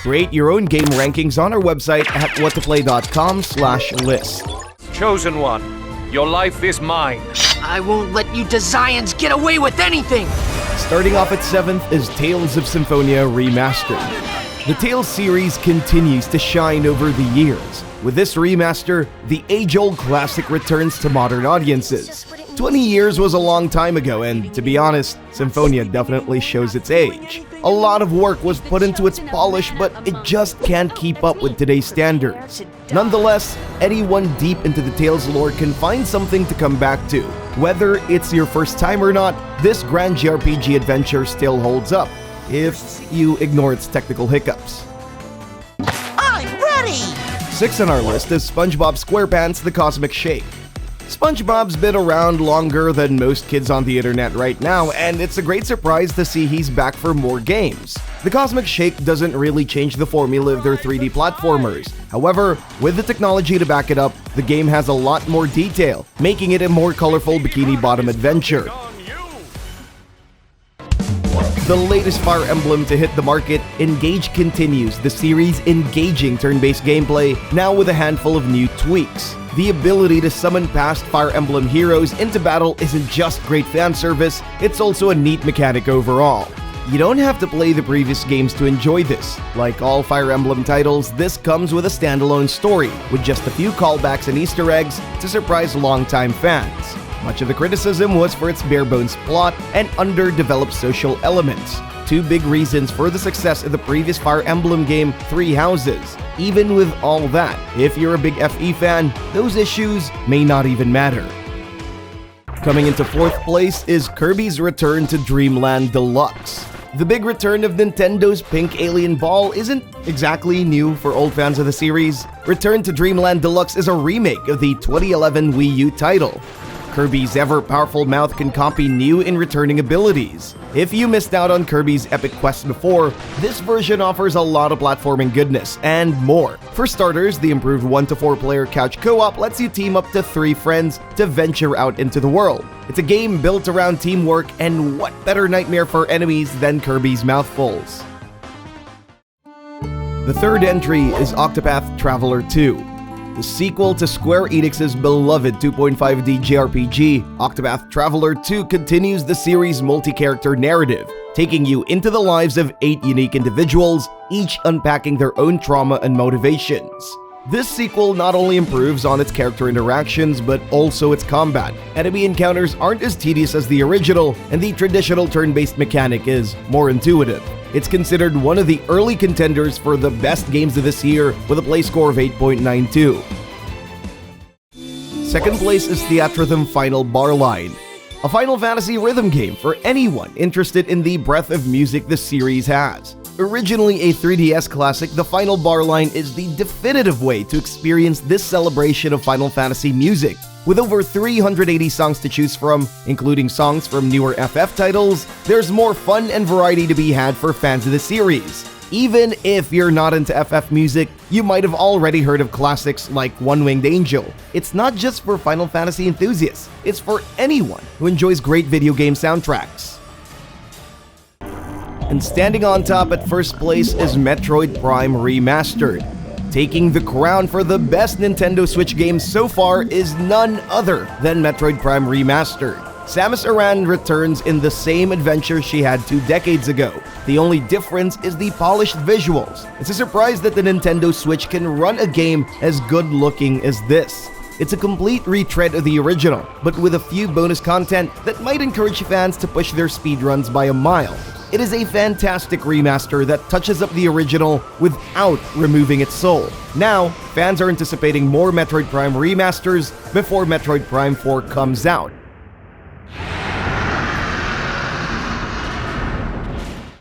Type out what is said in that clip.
Create your own game rankings on our website at whatoplay.com/list. Chosen one, your life is mine. I won't let you Desians get away with anything! Starting off at 7th is Tales of Symphonia Remastered. The Tales series continues to shine over the years. With this remaster, the age-old classic returns to modern audiences. 20 years was a long time ago, and to be honest, Symphonia definitely shows its age. A lot of work was put into its polish, but it just can't keep up with today's standards. Nonetheless, anyone deep into the Tales lore can find something to come back to. Whether it's your first time or not, this grand JRPG adventure still holds up, if you ignore its technical hiccups. I'm ready! 6th on our list is SpongeBob SquarePants: The Cosmic Shake. SpongeBob's been around longer than most kids on the internet right now, and it's a great surprise to see he's back for more games. The Cosmic Shake doesn't really change the formula of their 3D platformers. However, with the technology to back it up, the game has a lot more detail, making it a more colorful Bikini Bottom adventure. The latest Fire Emblem to hit the market, Engage continues the series' engaging turn-based gameplay, now with a handful of new tweaks. The ability to summon past Fire Emblem heroes into battle isn't just great fan service, it's also a neat mechanic overall. You don't have to play the previous games to enjoy this. Like all Fire Emblem titles, this comes with a standalone story, with just a few callbacks and Easter eggs to surprise longtime fans. Much of the criticism was for its bare-bones plot and underdeveloped social elements. Two big reasons for the success of the previous Fire Emblem game, Three Houses. Even with all that, if you're a big FE fan, those issues may not even matter. Coming into 4th place is Kirby's Return to Dreamland Deluxe. The big return of Nintendo's pink alien ball isn't exactly new for old fans of the series. Return to Dreamland Deluxe is a remake of the 2011 Wii U title. Kirby's ever-powerful mouth can copy new and returning abilities. If you missed out on Kirby's epic quest before, this version offers a lot of platforming goodness and more. For starters, the improved 1 to 4 player couch co-op lets you team up to 3 friends to venture out into the world. It's a game built around teamwork, and what better nightmare for enemies than Kirby's mouthfuls? The third entry is Octopath Traveler 2. The sequel to Square Enix's beloved 2.5D JRPG, Octopath Traveler 2 continues the series' multi-character narrative, taking you into the lives of 8 unique individuals, each unpacking their own trauma and motivations. This sequel not only improves on its character interactions, but also its combat. Enemy encounters aren't as tedious as the original, and the traditional turn-based mechanic is more intuitive. It's considered one of the early contenders for the best games of this year, with a play score of 8.92. 2nd place is Theatrhythm Final Barline, a Final Fantasy rhythm game for anyone interested in the breadth of music the series has. Originally a 3DS classic, the Final Barline is the definitive way to experience this celebration of Final Fantasy music. With over 380 songs to choose from, including songs from newer FF titles, there's more fun and variety to be had for fans of the series. Even if you're not into FF music, you might have already heard of classics like One Winged Angel. It's not just for Final Fantasy enthusiasts, it's for anyone who enjoys great video game soundtracks. And standing on top at 1st place is Metroid Prime Remastered. Taking the crown for the best Nintendo Switch game so far is none other than Metroid Prime Remastered. Samus Aran returns in the same adventure she had 2 decades ago. The only difference is the polished visuals. It's a surprise that the Nintendo Switch can run a game as good-looking as this. It's a complete retread of the original, but with a few bonus content that might encourage fans to push their speedruns by a mile. It is a fantastic remaster that touches up the original without removing its soul. Now, fans are anticipating more Metroid Prime remasters before Metroid Prime 4 comes out.